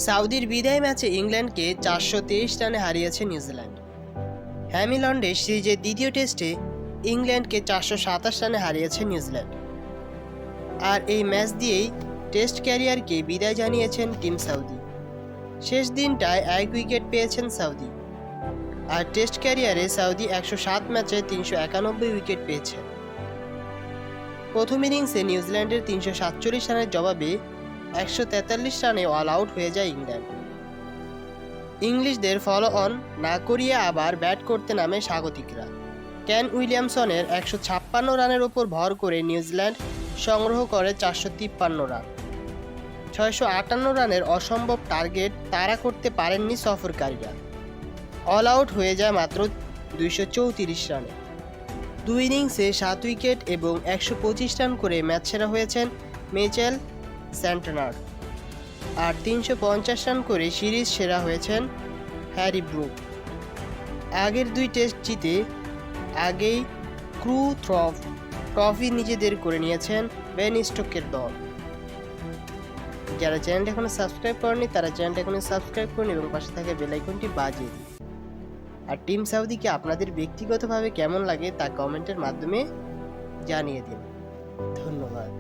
সাউদির বিদায় ম্যাচে ইংল্যান্ডকে 423 রানে হারিয়েছে নিউজিল্যান্ড। হ্যামিলন্ডে সিরিজের দ্বিতীয় টেস্টে ইংল্যান্ডকে 427 রানে হারিয়েছে নিউজিল্যান্ড। আর এই ম্যাচ দিয়েই টেস্ট ক্যারিয়ারকে বিদায় জানিয়েছেন টিম সাউদি। শেষ দিনটায় 1 উইকেট পেয়েছেন সাউদি। আর টেস্ট ক্যারিয়ারে সাউদি 107 ম্যাচে 391 উইকেট পেয়েছে। প্রথম ইনিংসে নিউজিল্যান্ডের 347 রানের জবাবে 143 রানে অল আউট হয়ে যায় ইংল্যান্ড। ইংলিশদের ফলো অন না করিয়ে আবার ব্যাট করতে নামে স্বাগতিকরা। কেন উইলিয়ামসনের 156 রানের ওপর ভর করে নিউজিল্যান্ড সংগ্রহ করে 453 রান। 658 রানের অসম্ভব টার্গেট তাড়া করতে পারেননি সফরকারীরা। অল আউট হয়ে যায় মাত্র 234 রানে। 2 ইনিংসে 7 উইকেট এবং 125 রান করে ম্যাচ সেরা হয়েছেন মিচেল স্যান্টনার। আর 350 রান করে সিরিজ সেরা হয়েছেন হ্যারি ব্রুক। আগের 2 টেস্ট জিতে আগেই ক্রু ট্রফি নিজেদের করে নিয়েছেন বেন স্টোকের দল। যারা চ্যানেলটা এখনো সাবস্ক্রাইব করেনি তারা চ্যানেলটা এখনো সাবস্ক্রাইব করুন এবং পাশে থাকা বেল আইকনটি বাজিয়ে দিন। আর টিম সাউদিকে আপনাদের ব্যক্তিগতভাবে কেমন লাগে তা কমেন্টের মাধ্যমে জানিয়ে দিন। ধন্যবাদ।